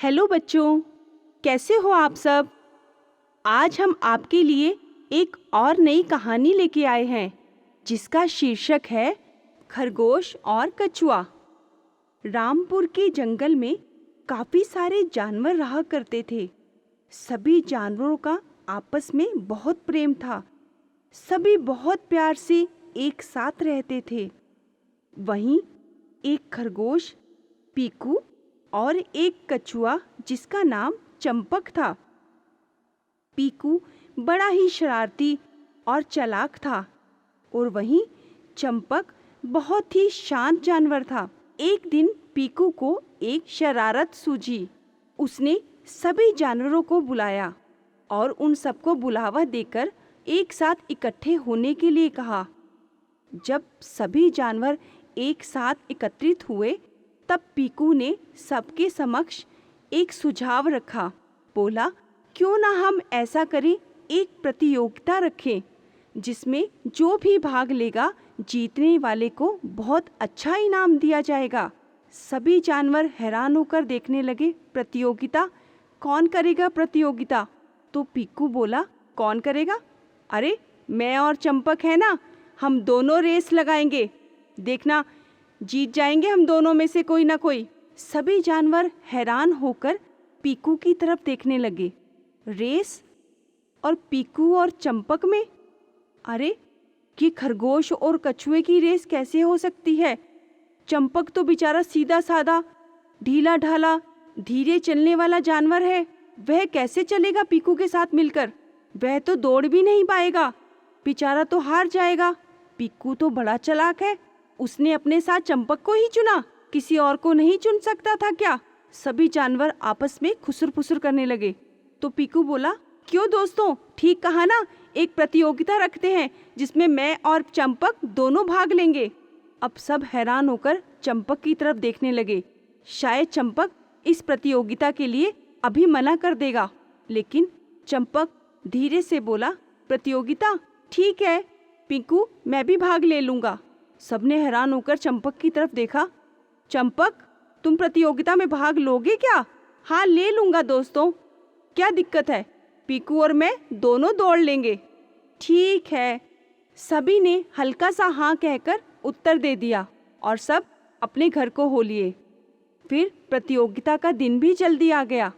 Hello बच्चों, कैसे हो आप सब। आज हम आपके लिए एक और नई कहानी लेके आए हैं जिसका शीर्षक है खरगोश और कछुआ। रामपुर के जंगल में काफी सारे जानवर रहा करते थे। सभी जानवरों का आपस में बहुत प्रेम था। सभी बहुत प्यार से एक साथ रहते थे। वहीं एक खरगोश, पीकू और एक कछुआ जिसका नाम चंपक था। पीकू बड़ा ही शरारती और चालाक था और वहीं चंपक बहुत ही शांत जानवर था। एक दिन पीकू को एक शरारत सूझी। उसने सभी जानवरों को बुलाया और उन सबको बुलावा देकर एक साथ इकट्ठे होने के लिए कहा। जब सभी जानवर एक साथ एकत्रित हुए तब पीकू ने सबके समक्ष एक सुझाव रखा। बोला, क्यों ना हम ऐसा करें, एक प्रतियोगिता रखें जिसमें जो भी भाग लेगा जीतने वाले को बहुत अच्छा इनाम दिया जाएगा। सभी जानवर हैरान होकर देखने लगे। प्रतियोगिता? कौन करेगा प्रतियोगिता? तो पीकू बोला, कौन करेगा? अरे मैं और चंपक है ना, हम दोनों रेस लगाएंगे। देखना, जीत जाएंगे हम दोनों में से कोई ना कोई। सभी जानवर हैरान होकर पीकू की तरफ देखने लगे। रेस? और पीकू और चंपक में? अरे कि खरगोश और कछुए की रेस कैसे हो सकती है? चंपक तो बेचारा सीधा साधा, ढीला ढाला, धीरे चलने वाला जानवर है। वह कैसे चलेगा पीकू के साथ मिलकर? वह तो दौड़ भी नहीं पाएगा, बेचारा तो हार जाएगा। पीकू तो बड़ा चालाक है, उसने अपने साथ चंपक को ही चुना, किसी और को नहीं चुन सकता था क्या? सभी जानवर आपस में खुसुर-फुसुर करने लगे। तो पीकू बोला, क्यों दोस्तों, ठीक कहा ना, एक प्रतियोगिता रखते हैं जिसमें मैं और चंपक दोनों भाग लेंगे। अब सब हैरान होकर चंपक की तरफ देखने लगे। शायद चंपक इस प्रतियोगिता के लिए अभी मना कर देगा, लेकिन चंपक धीरे से बोला, प्रतियोगिता? ठीक है पीकू, मैं भी भाग ले लूंगा। सबने हैरान होकर चंपक की तरफ देखा। चंपक, तुम प्रतियोगिता में भाग लोगे क्या? हाँ, ले लूंगा दोस्तों, क्या दिक्कत है? पीकू और मैं दोनों दौड़ लेंगे। ठीक है। सभी ने हल्का सा हाँ कहकर उत्तर दे दिया और सब अपने घर को हो लिए। फिर प्रतियोगिता का दिन भी जल्दी आ गया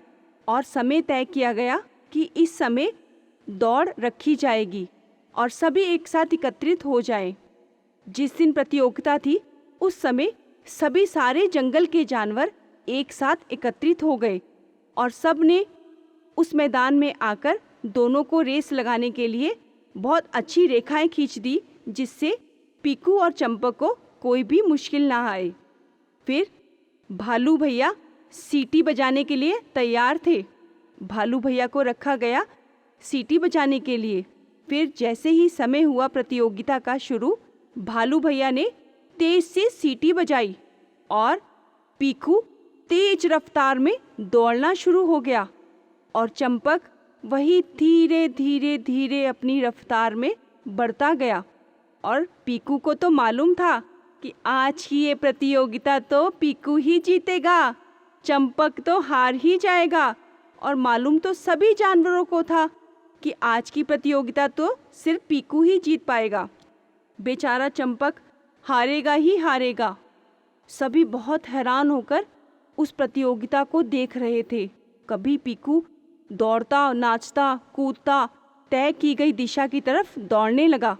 और समय तय किया गया कि इस समय दौड़ रखी जाएगी और सभी एक साथ एकत्रित हो जाएं। जिस दिन प्रतियोगिता थी उस समय सभी सारे जंगल के जानवर एक साथ एकत्रित हो गए और सब ने उस मैदान में आकर दोनों को रेस लगाने के लिए बहुत अच्छी रेखाएं खींच दी, जिससे पीकू और चंपक को कोई भी मुश्किल ना आए। फिर भालू भैया सीटी बजाने के लिए तैयार थे। भालू भैया को रखा गया सीटी बजाने के लिए। फिर जैसे ही समय हुआ प्रतियोगिता का शुरू, भालू भैया ने तेज से सीटी बजाई और पीकू तेज रफ्तार में दौड़ना शुरू हो गया और चंपक वही धीरे धीरे धीरे अपनी रफ्तार में बढ़ता गया। और पीकू को तो मालूम था कि आज की ये प्रतियोगिता तो पीकू ही जीतेगा, चंपक तो हार ही जाएगा। और मालूम तो सभी जानवरों को था कि आज की प्रतियोगिता तो सिर्फ पीकू ही जीत पाएगा, बेचारा चंपक हारेगा ही हारेगा। सभी बहुत हैरान होकर उस प्रतियोगिता को देख रहे थे। कभी पीकू दौड़ता, नाचता, कूदता तय की गई दिशा की तरफ दौड़ने लगा।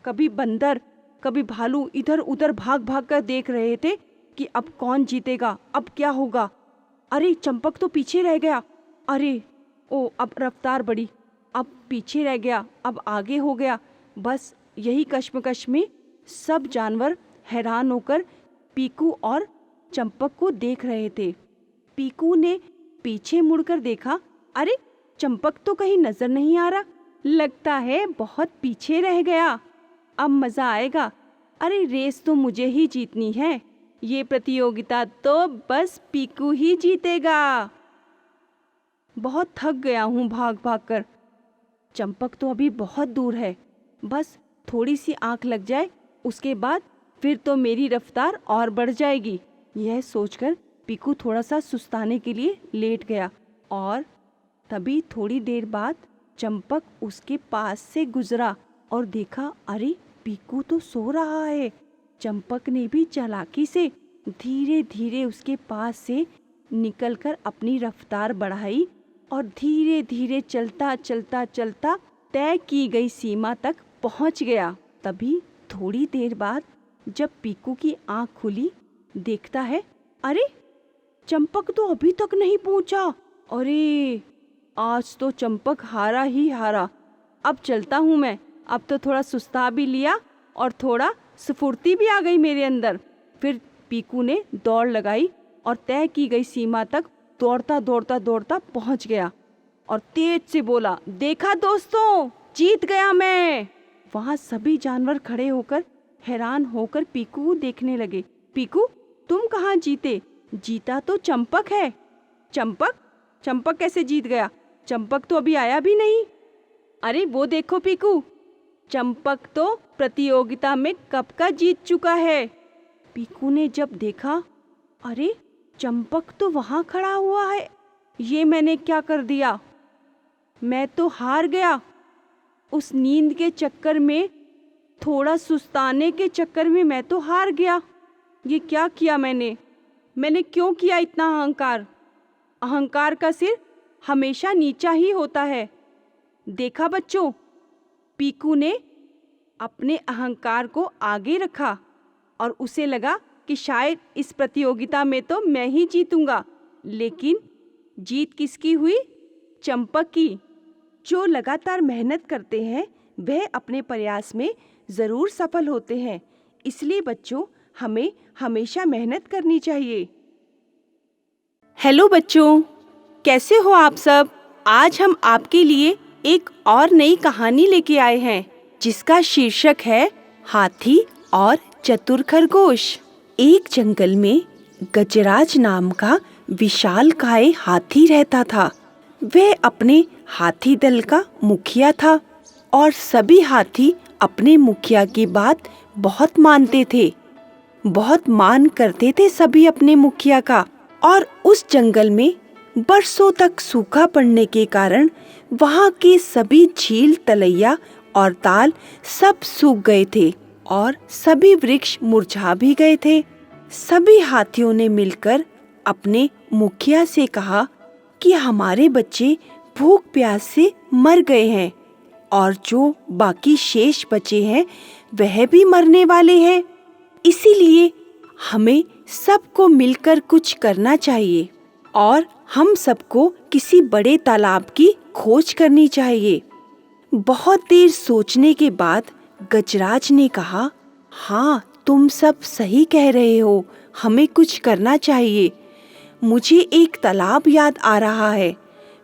कभी बंदर, कभी भालू इधर उधर भाग भाग कर देख रहे थे कि अब कौन जीतेगा, अब क्या होगा। अरे चंपक तो पीछे रह गया, अरे ओ अब रफ्तार बढ़ी, अब पीछे रह गया, अब आगे हो गया। बस यही कश्मकश में सब जानवर हैरान होकर पीकू और चंपक को देख रहे थे। पीकू ने पीछे मुड़कर देखा, अरे चंपक तो कहीं नजर नहीं आ रहा, लगता है बहुत पीछे रह गया। अब मजा आएगा। अरे रेस तो मुझे ही जीतनी है, ये प्रतियोगिता तो बस पीकू ही जीतेगा। बहुत थक गया हूँ भाग भाग कर। चंपक तो अभी बहुत दूर है, बस थोड़ी सी आंख लग जाए, उसके बाद फिर तो मेरी रफ्तार और बढ़ जाएगी। यह सोचकर पीकू थोड़ा सा सुस्ताने के लिए लेट गया और तभी थोड़ी देर बाद चंपक उसके पास से गुजरा और देखा, अरे पीकू तो सो रहा है। चंपक ने भी चालाकी से धीरे धीरे उसके पास से निकलकर अपनी रफ्तार बढ़ाई और धीरे धीरे चलता चलता चलता तय की गई सीमा तक पहुंच गया। तभी थोड़ी देर बाद जब पीकू की आंख खुली, देखता है, अरे चंपक तो अभी तक नहीं पहुंचा। अरे आज तो चंपक हारा ही हारा। अब चलता हूँ मैं। अब तो थोड़ा सुस्ता भी लिया और थोड़ा स्फूर्ति भी आ गई मेरे अंदर। फिर पीकू ने दौड़ लगाई और तय की गई सीमा तक दौड़ता दौड़ता दौड़ता पहुंच गया और तेज से बोला, देखा दोस्तों, जीत गया मैं। वहां सभी जानवर खड़े होकर हैरान होकर पीकू को देखने लगे। पीकू, तुम कहाँ जीते? जीता तो चंपक है। चंपक? चंपक कैसे जीत गया? चंपक तो अभी आया भी नहीं। अरे वो देखो पीकू, चंपक तो प्रतियोगिता में कब का जीत चुका है। पीकू ने जब देखा, अरे चंपक तो वहां खड़ा हुआ है। ये मैंने क्या कर दिया? मैं तो हार गया। उस नींद के चक्कर में, थोड़ा सुस्ताने के चक्कर में मैं तो हार गया। ये क्या किया मैंने क्यों किया इतना अहंकार? अहंकार का सिर हमेशा नीचा ही होता है। देखा बच्चों, पीकू ने अपने अहंकार को आगे रखा और उसे लगा कि शायद इस प्रतियोगिता में तो मैं ही जीतूंगा। लेकिन जीत किसकी हुई? चंपक की। जो लगातार मेहनत करते हैं वह अपने प्रयास में ज़रूर सफल होते हैं। इसलिए बच्चों, हमें हमेशा मेहनत करनी चाहिए। हेलो बच्चों, कैसे हो आप सब? आज हम आपके लिए एक और नई कहानी लेके आए हैं जिसका शीर्षक है हाथी और चतुर खरगोश। एक जंगल में गजराज नाम का विशालकाय हाथी रहता था। वह अपने हाथी दल का मुखिया था और सभी हाथी अपने मुखिया की बात बहुत मानते थे। बहुत मान करते थे सभी अपने मुखिया का। और उस जंगल में बरसों तक सूखा पड़ने के कारण वहाँ के सभी झील, तलैया और ताल सब सूख गए थे और सभी वृक्ष मुरझा भी गए थे। सभी हाथियों ने मिलकर अपने मुखिया से कहा कि हमारे बच्चे भूख प्यास से मर गए हैं और जो बाकी शेष बचे हैं वह भी मरने वाले हैं। इसीलिए हमें सबको मिलकर कुछ करना चाहिए और हम सबको किसी बड़े तालाब की खोज करनी चाहिए। बहुत देर सोचने के बाद गजराज ने कहा, हाँ, तुम सब सही कह रहे हो, हमें कुछ करना चाहिए। मुझे एक तालाब याद आ रहा है।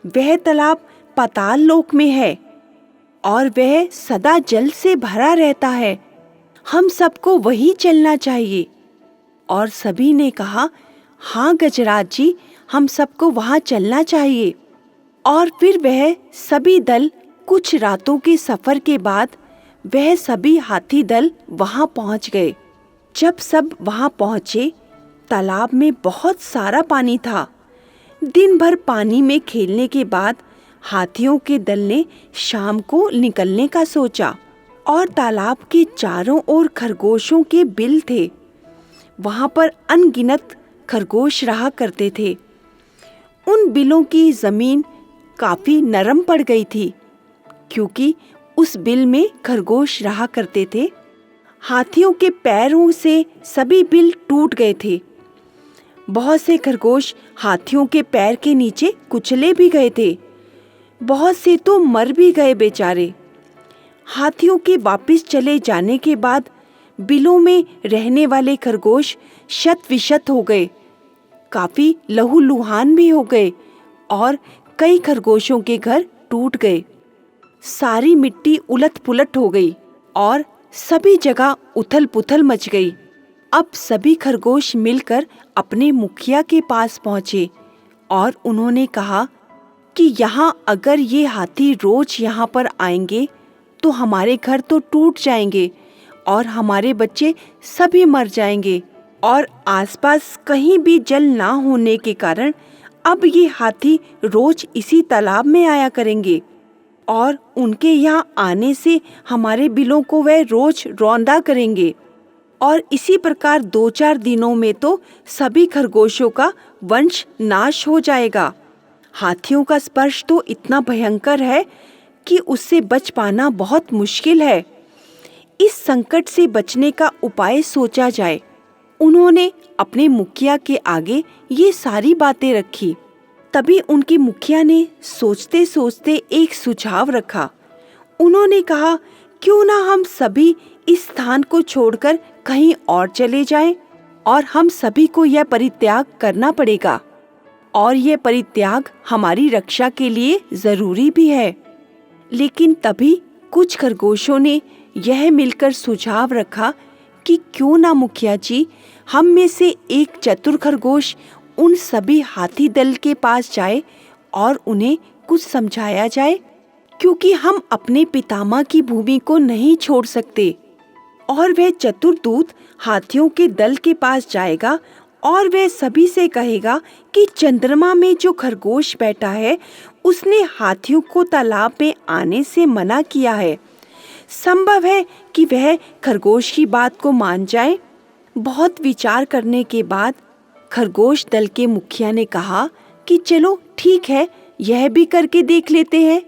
वह तालाब पाताल लोक में है और वह सदा जल से भरा रहता है। हम सबको वहीं चलना चाहिए। और सभी ने कहा, हाँ गजराज जी, हम सबको वहाँ चलना चाहिए। और फिर वह सभी दल कुछ रातों के सफर के बाद वह सभी हाथी दल वहाँ पहुँच गए। जब सब वहाँ पहुँचे, तालाब में बहुत सारा पानी था। दिन भर पानी में खेलने के बाद हाथियों के दल ने शाम को निकलने का सोचा और तालाब के चारों ओर खरगोशों के बिल थे। वहाँ पर अनगिनत खरगोश रहा करते थे। उन बिलों की जमीन काफी नरम पड़ गई थी क्योंकि उस बिल में खरगोश रहा करते थे। हाथियों के पैरों से सभी बिल टूट गए थे। बहुत से खरगोश हाथियों के पैर के नीचे कुचले भी गए थे। बहुत से तो मर भी गए बेचारे। हाथियों के वापस चले जाने के बाद बिलों में रहने वाले खरगोश शत विशत हो गए, काफी लहूलुहान भी हो गए और कई खरगोशों के घर टूट गए। सारी मिट्टी उलट-पुलट हो गई और सभी जगह उथल-पुथल मच गई। अब सभी खरगोश मिलकर अपने मुखिया के पास पहुंचे और उन्होंने कहा कि यहाँ अगर ये हाथी रोज यहाँ पर आएंगे तो हमारे घर तो टूट जाएंगे और हमारे बच्चे सभी मर जाएंगे। और आसपास कहीं भी जल ना होने के कारण अब ये हाथी रोज इसी तालाब में आया करेंगे और उनके यहाँ आने से हमारे बिलों को वह रोज रौंदा करेंगे और इसी प्रकार 2-4 दिनों में तो सभी खरगोशों का वंश नाश हो जाएगा। हाथियों का स्पर्श तो इतना भयंकर है कि उससे बच पाना बहुत मुश्किल है। इस संकट से बचने का उपाय सोचा जाए। उन्होंने अपने मुखिया के आगे ये सारी बातें रखी। तभी उनके मुखिया ने सोचते सोचते एक सुझाव रखा। उन्होंने कहा, क्यों ना हम सभी इस स्थान को छोड़कर कहीं और चले जाएं और हम सभी को यह परित्याग करना पड़ेगा और यह परित्याग हमारी रक्षा के लिए जरूरी भी है। लेकिन तभी कुछ खरगोशों ने यह मिलकर सुझाव रखा कि क्यों ना मुखिया जी, हम में से एक चतुर खरगोश उन सभी हाथी दल के पास जाए और उन्हें कुछ समझाया जाए, क्योंकि हम अपने पितामह की भूमि को नहीं छोड़ सकते। और वह चतुर दूत हाथियों के दल के पास जाएगा और वह सभी से कहेगा कि चंद्रमा में जो खरगोश बैठा है उसने हाथियों को तालाब में आने से मना किया है। संभव है कि वह खरगोश की बात को मान जाए। बहुत विचार करने के बाद खरगोश दल के मुखिया ने कहा कि चलो ठीक है, यह भी करके देख लेते हैं।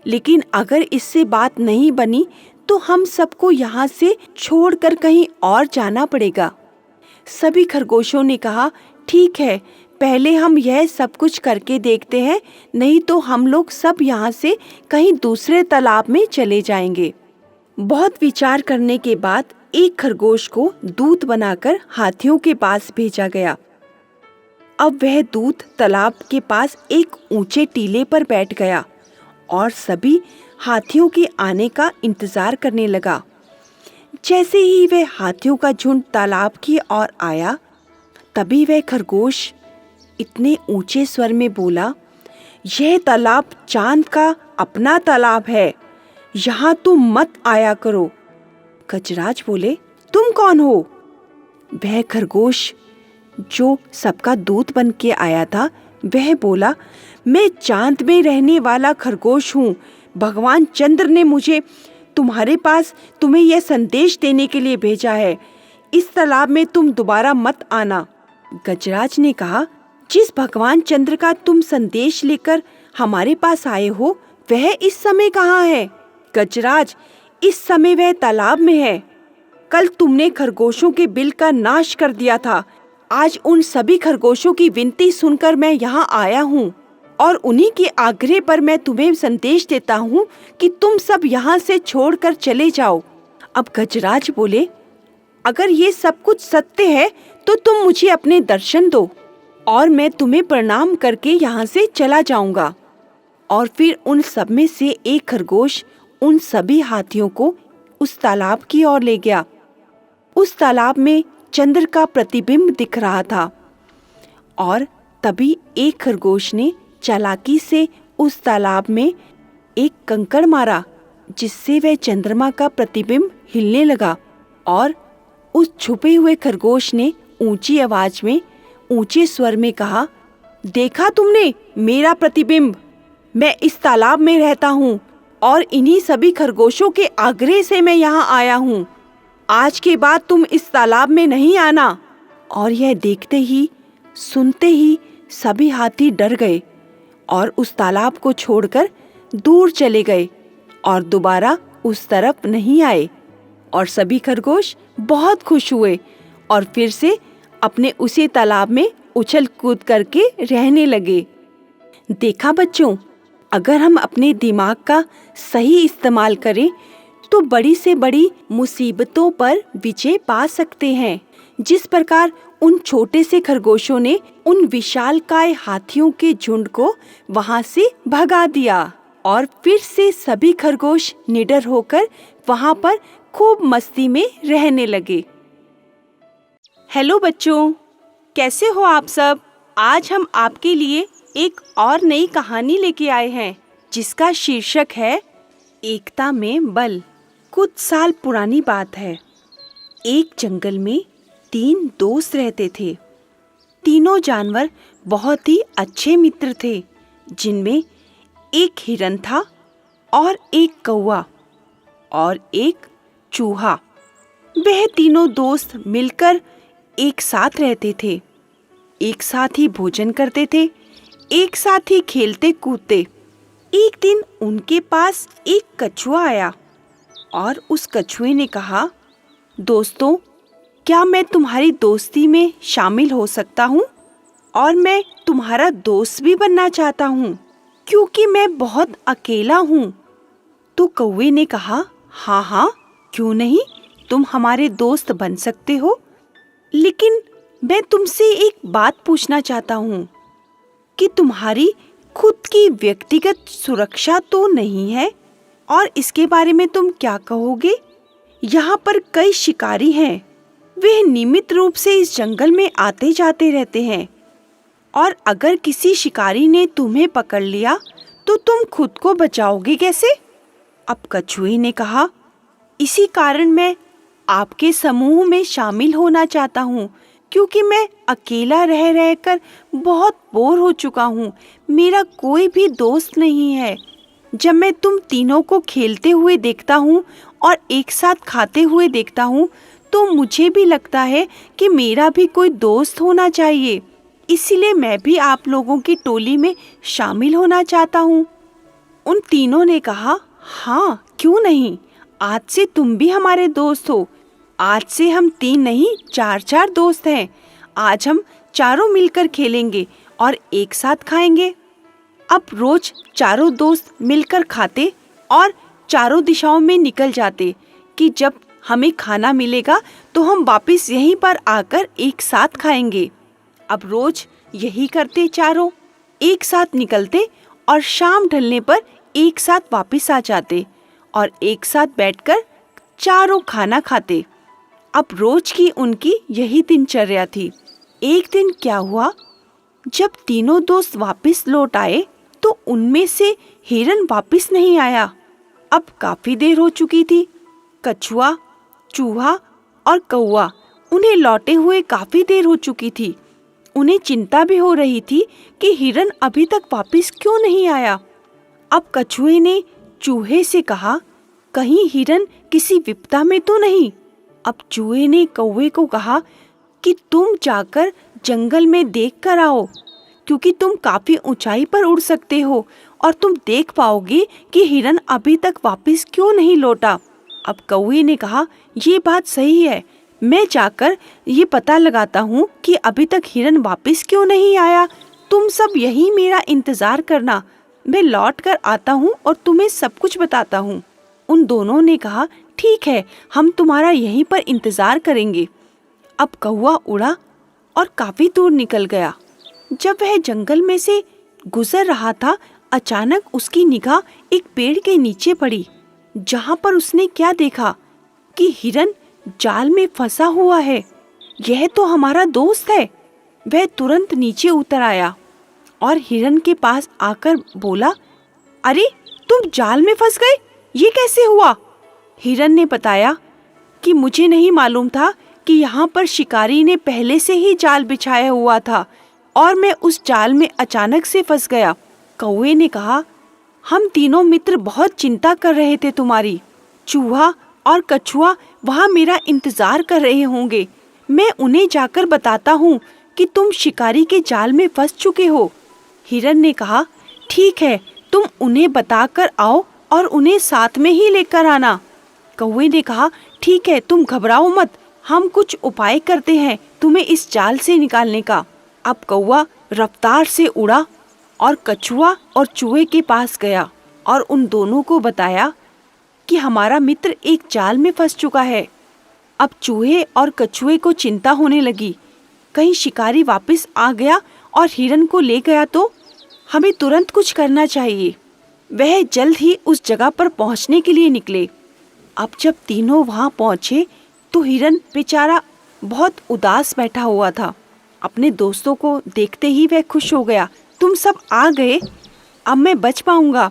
लेकिन अगर इससे बात नहीं बनी तो हम सबको यहाँ से छोड़कर कहीं और जाना पड़ेगा। सभी खरगोशों ने कहा, ठीक है, पहले हम यह सब कुछ करके देखते हैं, नहीं तो हम लोग सब यहाँ से कहीं दूसरे तालाब में चले जाएंगे। बहुत विचार करने के बाद एक खरगोश को दूत बनाकर हाथियों के पास भेजा गया। अब वह दूत तालाब के पास एक ऊंचे टीले पर बैठ गया और सभी हाथियों के आने का इंतजार करने लगा। जैसे ही वह हाथियों का झुंड तालाब की ओर आया, तभी वह खरगोश इतने ऊंचे स्वर में बोला, यह तालाब चांद का अपना तालाब है, यहाँ तुम मत आया करो। गजराज बोले, तुम कौन हो? वह खरगोश जो सबका दूत बन के आया था, वह बोला, मैं चांद में रहने वाला खरगोश हूँ। भगवान चंद्र ने मुझे तुम्हारे पास तुम्हें यह संदेश देने के लिए भेजा है। इस तालाब में तुम दोबारा मत आना। गजराज ने कहा, जिस भगवान चंद्र का तुम संदेश लेकर हमारे पास आए हो, वह इस समय कहाँ है? गजराज, इस समय वह तालाब में है। कल तुमने खरगोशों के बिल का नाश कर दिया था। आज उन सभी खरगोशों की विनती सुनकर मैं यहाँ आया हूँ और उन्हीं के आग्रह पर मैं तुम्हें संदेश देता हूँ कि तुम सब यहाँ से छोड़कर चले जाओ। अब गजराज बोले, अगर ये सब कुछ सत्य है तो तुम मुझे अपने दर्शन दो और मैं तुम्हें प्रणाम करके यहाँ से चला जाऊंगा। और फिर उन सब में से एक खरगोश उन सभी हाथियों को उस तालाब की ओर ले गया। उस तालाब में चंद्र का प्रतिबिंब दिख रहा था और तभी एक खरगोश ने चालाकी से उस तालाब में एक कंकड़ मारा, जिससे वह चंद्रमा का प्रतिबिंब हिलने लगा। और उस छुपे हुए खरगोश ने ऊंची आवाज में ऊंचे स्वर में कहा, देखा तुमने मेरा प्रतिबिंब? मैं इस तालाब में रहता हूँ और इन्हीं सभी खरगोशों के आग्रह से मैं यहाँ आया हूँ। आज के बाद तुम इस तालाब में नहीं आना। और यह देखते ही सुनते ही सभी हाथी डर गए और उस तालाब को छोड़कर दूर चले गए और दोबारा उस तरफ नहीं आए। और सभी खरगोश बहुत खुश हुए और फिर से अपने उसी तालाब में उछल कूद करके रहने लगे। देखा बच्चों, अगर हम अपने दिमाग का सही इस्तेमाल करें तो बड़ी से बड़ी मुसीबतों पर विजय पा सकते हैं। जिस प्रकार उन छोटे से खरगोशों ने उन विशालकाय हाथियों के झुंड को वहां से भगा दिया और फिर से सभी खरगोश निडर होकर वहां पर खूब मस्ती में रहने लगे। हेलो बच्चों, कैसे हो आप सब? आज हम आपके लिए एक और नई कहानी लेके आए हैं जिसका शीर्षक है एकता में बल। कुछ साल पुरानी बात है। एक जंगल में 3 दोस्त रहते थे। तीनों जानवर बहुत ही अच्छे मित्र थे, जिनमें एक हिरन था और एक कौवा और एक चूहा। वह तीनों दोस्त मिलकर एक साथ रहते थे, एक साथ ही भोजन करते थे, एक साथ ही खेलते कूदते। एक दिन उनके पास एक कछुआ आया और उस कछुए ने कहा, दोस्तों, क्या मैं तुम्हारी दोस्ती में शामिल हो सकता हूँ? और मैं तुम्हारा दोस्त भी बनना चाहता हूँ, क्योंकि मैं बहुत अकेला हूँ। तो कौवे ने कहा, हाँ हाँ, क्यों नहीं, तुम हमारे दोस्त बन सकते हो। लेकिन मैं तुमसे एक बात पूछना चाहता हूँ कि तुम्हारी खुद की व्यक्तिगत सुरक्षा तो नहीं है, और इसके बारे में तुम क्या कहोगे? यहाँ पर कई शिकारी हैं, वे नियमित रूप से इस जंगल में आते जाते रहते हैं, और अगर किसी शिकारी ने तुम्हें पकड़ लिया तो तुम खुद को बचाओगे कैसे? अब कछुए ने कहा, इसी कारण मैं आपके समूह में शामिल होना चाहता हूँ, क्योंकि मैं अकेला रह रहकर बहुत बोर हो चुका हूँ। मेरा कोई भी दोस्त नहीं है। जब मैं तुम तीनों को खेलते हुए देखता हूँ और एक साथ खाते हुए देखता हूँ, तो मुझे भी लगता है कि मेरा भी कोई दोस्त होना चाहिए। इसीलिए मैं भी आप लोगों की टोली में शामिल होना चाहता हूँ। उन तीनों ने कहा, हाँ, क्यों नहीं, आज से तुम भी हमारे दोस्त हो। आज से हम 3 नहीं 4 दोस्त हैं। आज हम चारों मिलकर खेलेंगे और एक साथ खाएंगे। अब रोज चारों दोस्त मिलकर खाते और चारों दिशाओं में निकल जाते कि जब हमें खाना मिलेगा तो हम वापस यहीं पर आकर एक साथ खाएंगे। अब रोज यही करते, चारों एक साथ निकलते और शाम ढलने पर एक साथ वापस आ जाते और एक साथ बैठकर चारों खाना खाते। अब रोज की उनकी यही दिनचर्या थी। एक दिन क्या हुआ, जब तीनों दोस्त वापस लौट आए तो उनमें से हिरन वापस नहीं आया। अब काफी देर हो चुकी थी। कछुआ, चूहा और कौवा उन्हें लौटे हुए काफी देर हो चुकी थी। उन्हें चिंता भी हो रही थी कि हिरन अभी तक वापस क्यों नहीं आया। अब कछुए ने चूहे से कहा, कहीं हिरन किसी विपदा में तो नहीं। अब चूहे ने कौवे को कहा कि तुम जाकर जंगल में देख कर आओ, क्योंकि तुम काफी ऊंचाई पर उड़ सकते हो और तुम देख पाओगे कि हिरन अभी तक वापस क्यों नहीं लौटा। अब कौवे ने कहा, ये बात सही है, मैं जाकर ये पता लगाता हूँ कि अभी तक हिरन वापस क्यों नहीं आया। तुम सब यही मेरा इंतजार करना, मैं लौट कर आता हूँ और तुम्हें सब कुछ बताता हूँ। उन दोनों ने कहा, ठीक है, हम तुम्हारा यहीं पर इंतजार करेंगे। अब कौवा उड़ा और काफी दूर निकल गया। जब वह जंगल में से गुजर रहा था, अचानक उसकी निगाह एक पेड़ के नीचे पड़ी, जहाँ पर उसने क्या देखा कि हिरन जाल में फंसा हुआ है। यह तो हमारा दोस्त है। वह तुरंत नीचे उतर आया और हिरन के पास आकर बोला, अरे तुम जाल में फंस गए, ये कैसे हुआ? हिरन ने बताया कि मुझे नहीं मालूम था कि यहाँ पर शिकारी ने पहले से ही जाल बिछाया हुआ था और मैं उस जाल में अचानक से फंस गया। कौवे ने कहा, हम तीनों मित्र बहुत चिंता कर रहे थे तुम्हारी। चूहा और कछुआ वहाँ मेरा इंतजार कर रहे होंगे। मैं उन्हें जाकर बताता हूँ कि तुम शिकारी के जाल में फंस चुके हो। हिरन ने कहा, ठीक है, तुम उन्हें बताकर आओ और उन्हें साथ में ही लेकर आना। कौवे ने कहा, ठीक है, तुम घबराओ मत, हम कुछ उपाय करते हैं तुम्हें इस जाल से निकालने का। अब कौवा रफ्तार से उड़ा और कछुआ और चूहे के पास गया और उन दोनों को बताया कि हमारा मित्र एक जाल में फंस चुका है। अब चूहे और कछुए को चिंता होने लगी, कहीं शिकारी वापस आ गया और हिरन को ले गया तो हमें तुरंत कुछ करना चाहिए। वह जल्द ही उस जगह पर पहुंचने के लिए निकले। अब जब तीनों वहां पहुंचे तो हिरन बेचारा बहुत उदास बैठा हुआ था। अपने दोस्तों को देखते ही वह खुश हो गया। तुम सब आ गए, अब मैं बच पाऊंगा।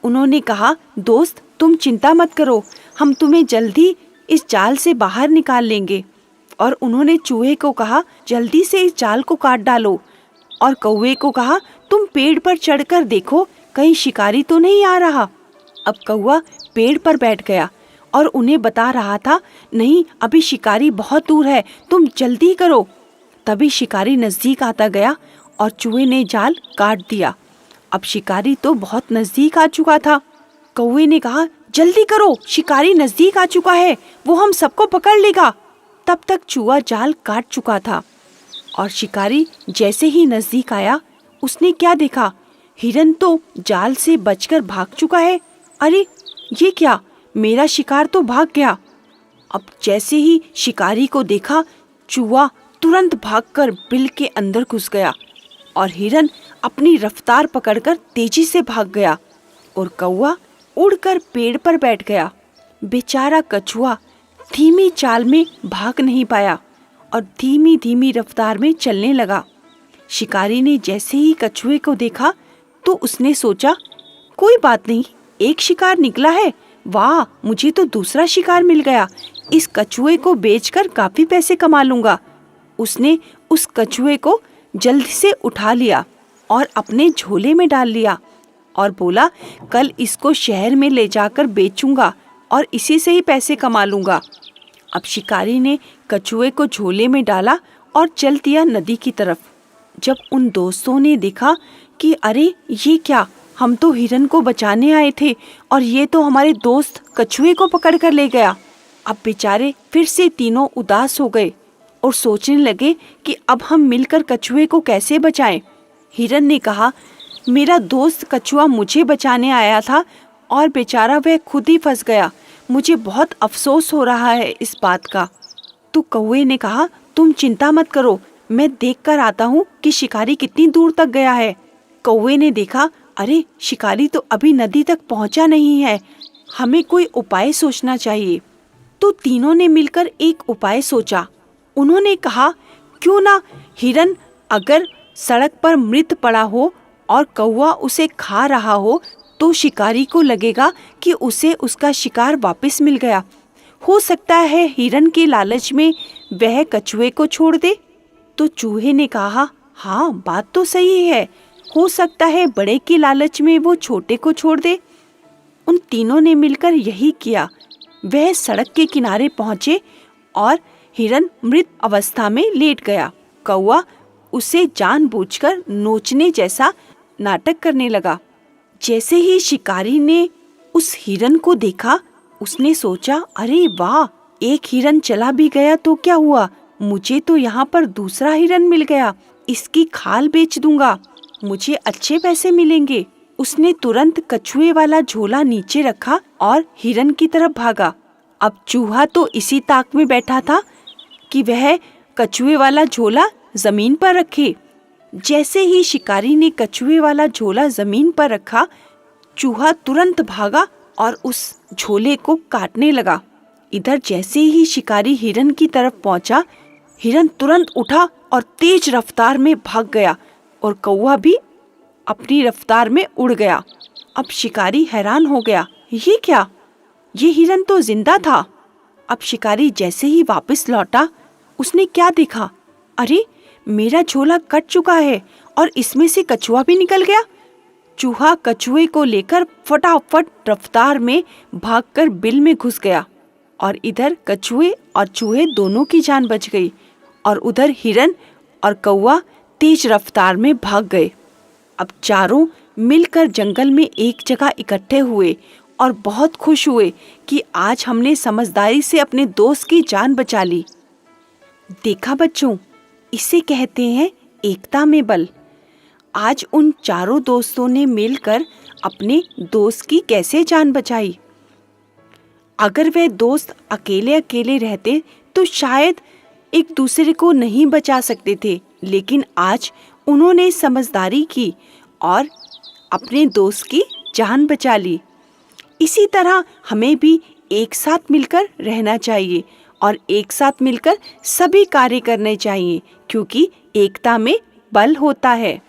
उन्होंने कहा, दोस्त तुम चिंता मत करो, हम तुम्हें जल्दी इस जाल से बाहर निकाल लेंगे और उन्होंने चूहे को कहा, जल्दी से इस जाल को काट डालो। और कौवे को कहा, तुम पेड़ पर चढ़कर देखो, कहीं शिकारी तो नहीं आ रहा। अब कौवा पेड़ पर बैठ गया और उन्हें बता रहा था, नहीं, अभी शिकारी बहुत दूर है, तुम जल्दी करो। तभी शिकारी नजदीक आता गया और चूहे ने जाल काट दिया। अब शिकारी तो बहुत नजदीक आ चुका था। कौवे ने कहा, जल्दी करो, शिकारी नजदीक आ चुका है, वो हम सबको पकड़ लेगा। तब तक चूहा जाल काट चुका था और शिकारी जैसे ही नजदीक आया, उसने क्या देखा, हिरन तो जाल से बचकर भाग चुका है। अरे ये क्या, मेरा शिकार तो भाग गया। अब जैसे ही शिकारी को देखा, चूहा तुरंत भागकर बिल के अंदर घुस गया और हिरन अपनी रफ्तार पकड़कर तेजी से भाग गया और कौवा उड़कर पेड़ पर बैठ गया। बेचारा कछुआ धीमी चाल में भाग नहीं पाया और धीमी धीमी रफ्तार में चलने लगा। शिकारी ने जैसे ही कछुए को देखा तो उसने सोचा, कोई बात नहीं, एक शिकार निकला है, वाह, मुझे तो दूसरा शिकार मिल गया, इस कछुए को बेचकर काफी पैसे कमा लूंगा। उसने उस कछुए को जल्दी से उठा लिया और अपने झोले में डाल लिया और बोला, कल इसको शहर में ले जाकर बेचूंगा और इसी से ही पैसे कमा लूंगा। अब शिकारी ने कछुए को झोले में डाला और चल दिया नदी की तरफ। जब उन दोस्तों ने देखा कि अरे ये क्या, हम तो हिरन को बचाने आए थे और ये तो हमारे दोस्त कछुए को पकड़ कर ले गया। अब बेचारे फिर से तीनों उदास हो गए और सोचने लगे कि अब हम मिलकर कछुए को कैसे बचाएं। हिरन ने कहा, मेरा दोस्त कछुआ मुझे बचाने आया था और बेचारा वह खुद ही फंस गया, मुझे बहुत अफसोस हो रहा है इस बात का। तो कौवे ने कहा, तुम चिंता मत करो, मैं देख कर आता हूँ कि शिकारी कितनी दूर तक गया है। कौवे ने देखा, अरे शिकारी तो अभी नदी तक पहुँचा नहीं है, हमें कोई उपाय सोचना चाहिए। तो तीनों ने मिलकर एक उपाय सोचा। उन्होंने कहा, क्यों ना हिरन अगर सड़क पर मृत पड़ा हो और कौवा उसे खा रहा हो तो शिकारी को लगेगा कि उसे उसका शिकार वापस मिल गया। हो सकता है हिरन के लालच में वह कछुए को छोड़ दे। तो चूहे ने कहा, हाँ, बात तो सही है, हो सकता है बड़े के लालच में वो छोटे को छोड़ दे। उन तीनों ने मिलकर यही किया। वह सड़क के किनारे पहुंचे और हिरन मृत अवस्था में लेट गया। कौवा उसे जानबूझकर नोचने जैसा नाटक करने लगा। जैसे ही शिकारी ने उस हिरन को देखा, उसने सोचा, अरे वाह, एक हिरन चला भी गया तो क्या हुआ, मुझे तो यहाँ पर दूसरा हिरन मिल गया, इसकी खाल बेच दूंगा, मुझे अच्छे पैसे मिलेंगे। उसने तुरंत कछुए वाला झोला नीचे रखा और हिरन की तरफ भागा। अब चूहा तो इसी ताक में बैठा था कि वह कछुए वाला झोला जमीन पर रखे। जैसे ही शिकारी ने कछुए वाला झोला जमीन पर रखा, चूहा तुरंत भागा और उस झोले को काटने लगा। इधर जैसे ही शिकारी हिरन की तरफ पहुंचा, हिरन तुरंत उठा और तेज रफ्तार में भाग गया और कौवा भी अपनी रफ्तार में उड़ गया। अब शिकारी हैरान हो गया, ये क्या, ये हिरन तो जिंदा था। अब शिकारी जैसे ही वापस लौटा, उसने क्या देखा, अरे मेरा झोला कट चुका है और इसमें से कछुआ भी निकल गया। चूहा कछुए को लेकर फटाफट रफ्तार में भागकर बिल में घुस गया और इधर कछुए और चूहे दोनों की जान बच गई और उधर हिरन और कौवा तेज रफ्तार में भाग गए। अब चारों मिलकर जंगल में एक जगह इकट्ठे हुए और बहुत खुश हुए कि आज हमने समझदारी से अपने दोस्त की जान बचा ली। देखा बच्चों, इसे कहते हैं एकता में बल। आज उन चारों दोस्तों ने मिलकर अपने दोस्त की कैसे जान बचाई। अगर वे दोस्त अकेले अकेले रहते तो शायद एक दूसरे को नहीं बचा सकते थे, लेकिन आज उन्होंने समझदारी की और अपने दोस्त की जान बचा ली। इसी तरह हमें भी एक साथ मिलकर रहना चाहिए और एक साथ मिलकर सभी कार्य करने चाहिए, क्योंकि एकता में बल होता है।